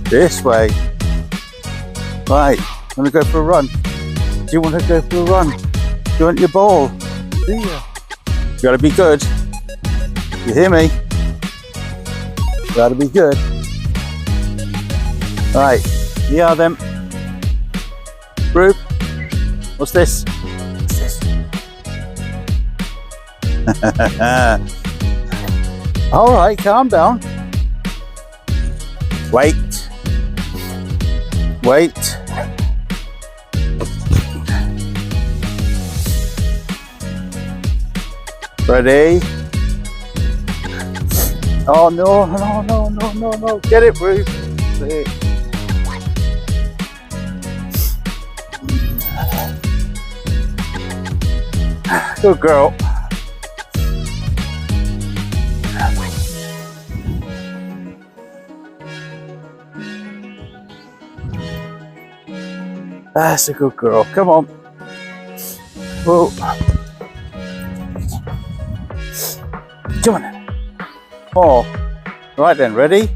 This way. Right, want to go for a run? Do you want to go for a run? Do you want your ball? Do you? You gotta be good. You hear me? You gotta be good. Right, here are them. Group. What's this? What's this? All right, calm down. Wait. Wait. Ready? Oh no, no, no, no, no, no. Get it, Ruth. Wait. Good girl. That's a good girl. Come on. Whoa. Come on. Oh. Right then, ready?